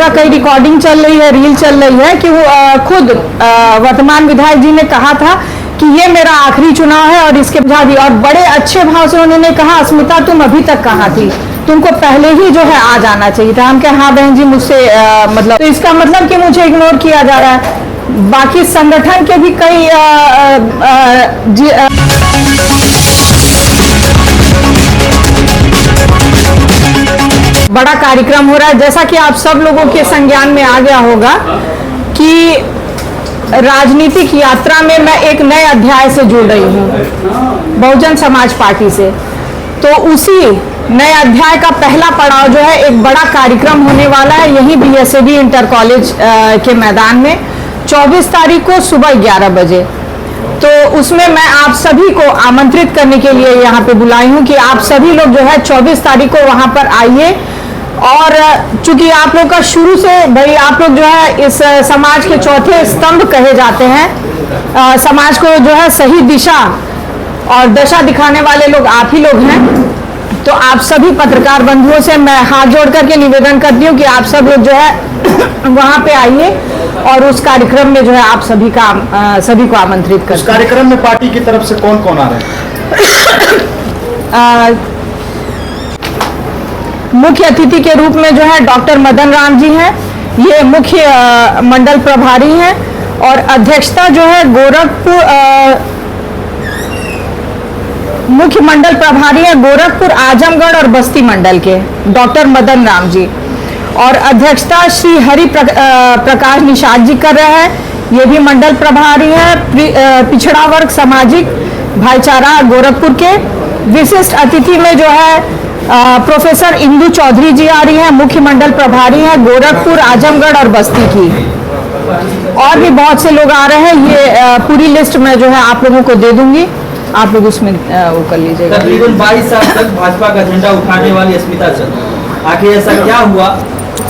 होगा, कई रिकॉर्डिंग चल रही है, रील चल रही है कि वो खुद वर्तमान विधायक जी ने कहा था कि ये मेरा आखिरी चुनाव है और इसके बाद भी, और बड़े अच्छे भाव से उन्होंने कहा, अस्मिता तुम अभी तक कहाँ थी, तुमको पहले ही जो है आ जाना चाहिए था। हम कहे हाँ बहन जी मुझसे मतलब, तो इसका मतलब कि मुझे इग्नोर किया जा रहा है। बाकी संगठन के भी कई बड़ा कार्यक्रम हो रहा है। जैसा कि आप सब लोगों के संज्ञान में आ गया होगा कि राजनीतिक यात्रा में मैं एक नए अध्याय से जुड़ रही हूँ बहुजन समाज पार्टी से। तो उसी नए अध्याय का पहला पड़ाव जो है, एक बड़ा कार्यक्रम होने वाला है यही बीएसएबी इंटर कॉलेज के मैदान में 24 तारीख को सुबह 11 बजे। तो उसमें मैं आप सभी को आमंत्रित करने के लिए यहाँ पे बुलाई हूँ कि आप सभी लोग जो है 24 तारीख को वहाँ पर आइए। और चूंकि आप लोग का शुरू से भाई, आप लोग जो है इस समाज के चौथे स्तंभ कहे जाते हैं, समाज को जो है सही दिशा और दशा दिखाने वाले लोग आप ही लोग हैं। तो आप सभी पत्रकार बंधुओं से मैं हाथ जोड़ करके निवेदन करती हूँ कि आप सब लोग जो है वहाँ पे आइए और उस कार्यक्रम में जो है आप सभी को आमंत्रित करें। उस कार्यक्रम में पार्टी की तरफ से कौन कौन आ रहे हैं? मुख्य अतिथि के रूप में जो है डॉक्टर मदन राम जी हैं, ये मुख्य मंडल प्रभारी हैं। और अध्यक्षता जो है गोरखपुर मुख्य मंडल प्रभारी है गोरखपुर, आजमगढ़ और बस्ती मंडल के डॉक्टर मदन राम जी। और अध्यक्षता श्री हरि प्रकाश निषाद जी कर रहे हैं, ये भी मंडल प्रभारी है पिछड़ा वर्ग सामाजिक भाईचारा गोरखपुर के। विशिष्ट अतिथि में जो है प्रोफेसर इंदु चौधरी जी आ रही हैं, मुख्य मंडल प्रभारी हैं गोरखपुर, आजमगढ़ और बस्ती की। और भी बहुत से लोग आ रहे हैं, ये पूरी लिस्ट में जो है आप लोगों को दे दूंगी, आप लोग उसमें वो कर लीजिएगा। तकरीबन 22 साल तक भाजपा का झंडा उठाने वाली अस्मिता चंद, आखिर ऐसा क्या हुआ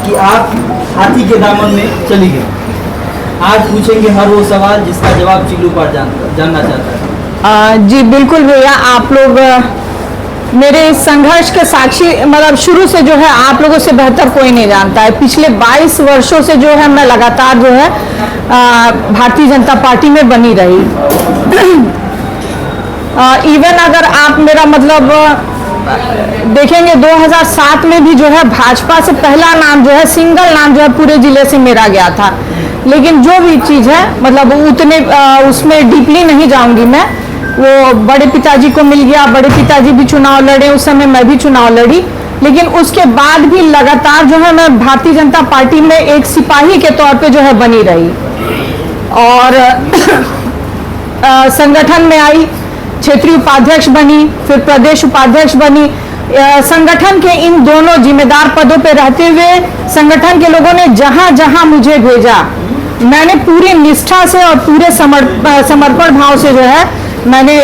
कि आप हाथी के दामन में चली गई? आज पूछेंगे हर वो सवाल जिसका जवाब चिल्लू पार जानना चाहता है। जी बिल्कुल भैया, आप लोग मेरे इस संघर्ष के साक्षी, मतलब शुरू से जो है आप लोगों से बेहतर कोई नहीं जानता है। पिछले 22 वर्षों से जो है मैं लगातार जो है भारतीय जनता पार्टी में बनी रही। इवन अगर आप मेरा मतलब देखेंगे 2007 में भी जो है भाजपा से पहला नाम जो है, सिंगल नाम जो है पूरे जिले से मेरा गया था। लेकिन जो भी चीज़ है मतलब उतने उसमें डीपली नहीं जाऊंगी मैं। वो बड़े पिताजी को मिल गया, बड़े पिताजी भी चुनाव लड़े, उस समय मैं भी चुनाव लड़ी। लेकिन उसके बाद भी लगातार जो है मैं भारतीय जनता पार्टी में एक सिपाही के तौर पे जो है बनी रही। और संगठन में आई, क्षेत्रीय उपाध्यक्ष बनी, फिर प्रदेश उपाध्यक्ष बनी। संगठन के इन दोनों जिम्मेदार पदों पे रहते हुए संगठन के लोगों ने जहां जहां मुझे भेजा, मैंने पूरी निष्ठा से और पूरे समर्पण भाव से जो है मैंने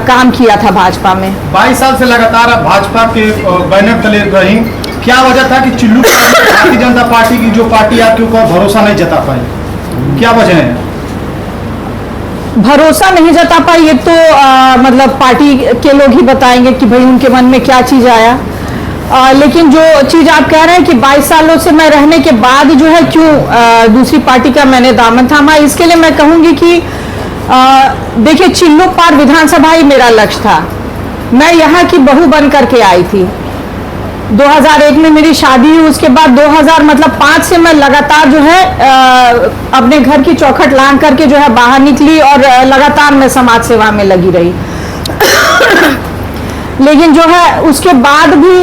काम किया था भाजपा में। 22 साल से लगातार आप भाजपा के बैनर तले रही, क्या वजह था कि चिल्लू भारतीय जनता पार्टी की जो पार्टी आपके ऊपर भरोसा नहीं जता पाई, क्या वजह है? भरोसा नहीं जता पाई ये तो मतलब पार्टी के लोग ही बताएंगे कि भाई उनके मन में क्या चीज़ आया। लेकिन जो चीज़ आप कह रहे हैं कि 22 सालों से मैं रहने के बाद जो है क्यों दूसरी पार्टी का मैंने दामन थामा, इसके लिए मैं कहूँगी कि देखिए चिल्लू पार विधानसभा ही मेरा लक्ष्य था। मैं यहाँ की बहू बन करके आई थी। 2001 में मेरी शादी हुई, उसके बाद 2005 से मैं लगातार जो है अपने घर की चौखट लांघ करके जो है बाहर निकली और लगातार मैं समाज सेवा में लगी रही। लेकिन जो है उसके बाद भी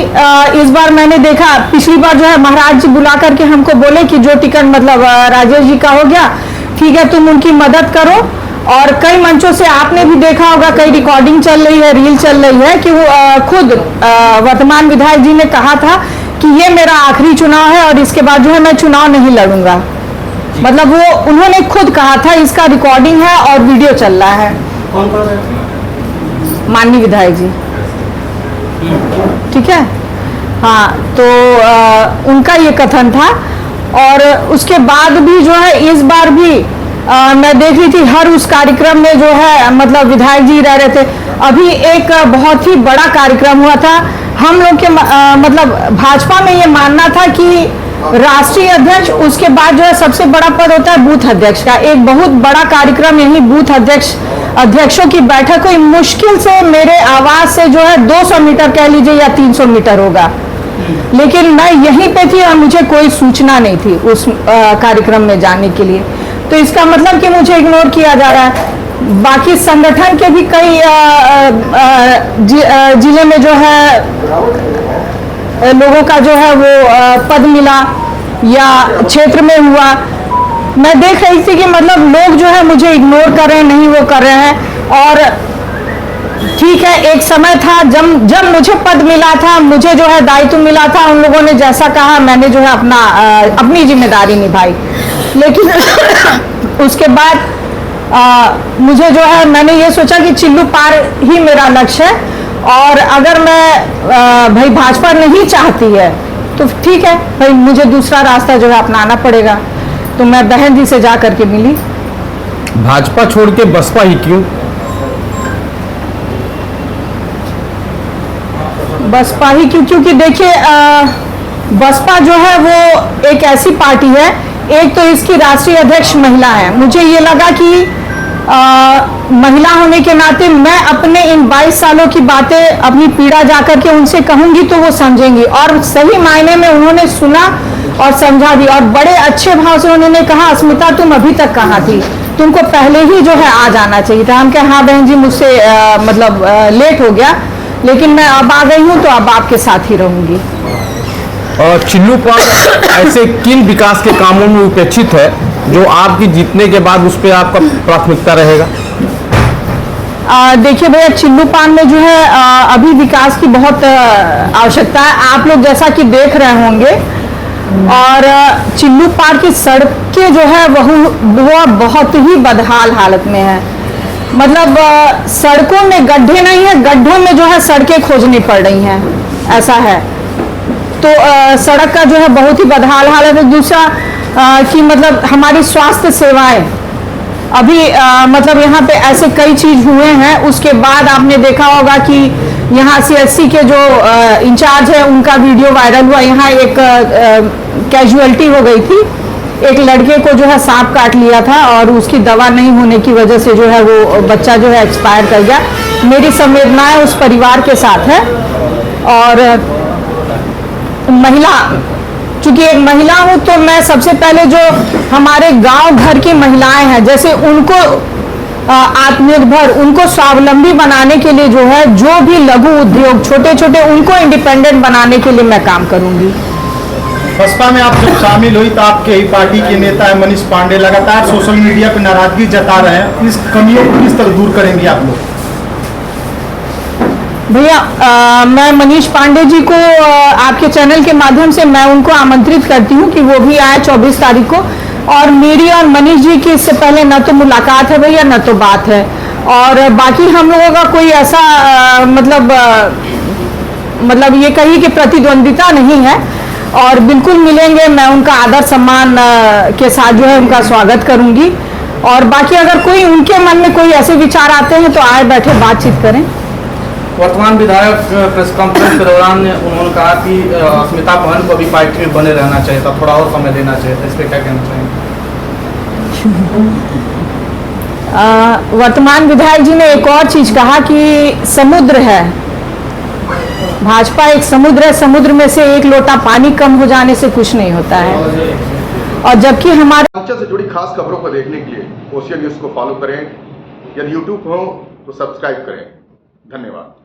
इस बार मैंने देखा, पिछली बार जो है महाराज जी बुला करके हमको बोले कि जो टिकट मतलब राजेश जी का हो गया, ठीक है तुम उनकी मदद करो। और कई मंचों से आपने भी देखा होगा, कई रिकॉर्डिंग चल रही है, रील चल रही है कि वो खुद वर्तमान विधायक जी ने कहा था कि ये मेरा आखिरी चुनाव है और इसके बाद जो है मैं चुनाव नहीं लड़ूंगा। मतलब वो उन्होंने खुद कहा था, इसका रिकॉर्डिंग है और वीडियो चल रहा है। कौन कह रहे हैं? माननीय विधायक जी, ठीक है। हाँ, तो उनका ये कथन था। और उसके बाद भी जो है इस बार भी मैं देख रही थी हर उस कार्यक्रम में जो है मतलब विधायक जी रह रहे थे। अभी एक बहुत ही बड़ा कार्यक्रम हुआ था हम लोग के मतलब भाजपा में ये मानना था कि राष्ट्रीय अध्यक्ष, उसके बाद जो है सबसे बड़ा पद होता है बूथ अध्यक्ष का। एक बहुत बड़ा कार्यक्रम यही बूथ अध्यक्षों की बैठक हुई। मुश्किल से मेरे आवाज से जो है 200 मीटर कह लीजिए या 300 मीटर होगा, लेकिन मैं यहीं पे थी और मुझे कोई सूचना नहीं थी उस कार्यक्रम में जाने के लिए। तो इसका मतलब कि मुझे इग्नोर किया जा रहा है। बाकी संगठन के भी कई जिले में जो है लोगों का जो है वो पद मिला या क्षेत्र में हुआ। मैं देख रही थी कि मतलब लोग जो है मुझे इग्नोर कर रहे हैं, नहीं वो कर रहे हैं। और ठीक है, एक समय था जब मुझे पद मिला था, मुझे जो है दायित्व मिला था, उन लोगों ने जैसा कहा मैंने जो है अपनी जिम्मेदारी निभाई। लेकिन उसके बाद मुझे जो है मैंने ये सोचा कि चिल्लू पार ही मेरा लक्ष्य है, और अगर मैं भाई भाजपा नहीं चाहती है तो ठीक है भाई, मुझे दूसरा रास्ता जो है अपनाना पड़ेगा। तो मैं बहन जी से जा करके मिली। भाजपा छोड़ के बसपा ही क्यों? बसपा ही क्यों? क्योंकि देखिए बसपा जो है वो एक ऐसी पार्टी है, एक तो इसकी राष्ट्रीय अध्यक्ष महिला है। मुझे ये लगा कि महिला होने के नाते मैं अपने इन 22 सालों की बातें, अपनी पीड़ा जाकर के उनसे कहूंगी तो वो समझेंगी। और सही मायने में उन्होंने सुना और समझा भी, और बड़े अच्छे भाव से उन्होंने कहा अस्मिता तुम अभी तक कहाँ थी, तुमको पहले ही जो है आ जाना चाहिए था। हम कहे हाँ बहन जी मुझसे लेट हो गया, लेकिन मैं अब आ गई हूँ तो अब आपके साथ ही रहूंगी। और चिल्लू पार ऐसे किन विकास के कामों में उपेक्षित है जो आपकी जीतने के बाद उस पर आपका प्राथमिकता रहेगा? देखिए भैया, चिल्लू पान में जो है अभी विकास की बहुत आवश्यकता है। आप लोग जैसा कि देख रहे होंगे, और चिल्लू पार की सड़कें जो है वो बहुत ही बदहाल हालत में है। मतलब सड़कों में गड्ढे नहीं है, गड्ढों में जो है सड़कें खोजनी पड़ रही हैं, ऐसा है। तो सड़क का जो है बहुत ही बदहाल हालत है। दूसरा कि मतलब हमारी स्वास्थ्य सेवाएं अभी मतलब यहाँ पे ऐसे कई चीज हुए हैं, उसके बाद आपने देखा होगा कि यहाँ CSC के जो इंचार्ज है उनका वीडियो वायरल हुआ। यहाँ एक कैजुअलिटी हो गई थी, एक लड़के को जो है सांप काट लिया था और उसकी दवा नहीं होने की वजह से जो है वो बच्चा जो है एक्सपायर कर गया। मेरी संवेदनाएं उस परिवार के साथ है। और महिला, चूंकि एक महिला हूं तो मैं सबसे पहले जो हमारे गांव घर की महिलाएं हैं, जैसे उनको आत्मनिर्भर, उनको स्वावलंबी बनाने के लिए जो है जो भी लघु उद्योग छोटे छोटे उनको इंडिपेंडेंट बनाने के लिए मैं काम करूंगी। बसपा में आप जब शामिल हुई तो आपके ही पार्टी के नेता है मनीष पांडे लगातार सोशल मीडिया पर नाराजगी जता रहे हैं, इस कमियों को किस तरह दूर करेंगे आप लोग? भैया मैं मनीष पांडे जी को आपके चैनल के माध्यम से मैं उनको आमंत्रित करती हूँ कि वो भी आए 24 तारीख को। और मेरी और मनीष जी की इससे पहले न तो मुलाकात है भैया, न तो बात है। और बाकी हम लोगों का कोई ऐसा मतलब ये कही कि प्रतिद्वंदिता नहीं है, और बिल्कुल मिलेंगे। मैं उनका आदर सम्मान के साथ जो है उनका स्वागत करूंगी। और बाकी अगर कोई उनके मन में कोई ऐसे विचार आते हैं तो आए बैठे बातचीत करें। वर्तमान विधायक प्रेस कॉन्फ्रेंस के दौरान उन्होंने कहा कि अस्मिता बहन को भी पार्टी में बने रहना चाहिए था, थोड़ा और समय देना चाहिए था, इस पर क्या कहना चाहेंगे? वर्तमान विधायक जी ने एक और चीज कहा कि समुद्र है, भाजपा एक समुद्र है, समुद्र में से एक लोटा पानी कम हो जाने से कुछ नहीं होता है। और जबकि हमारे मंच से जुड़ी खास खबरों को देखने के लिए ओशियन न्यूज को फॉलो करें। यदि यूट्यूब हो तो सब्सक्राइब करें। धन्यवाद।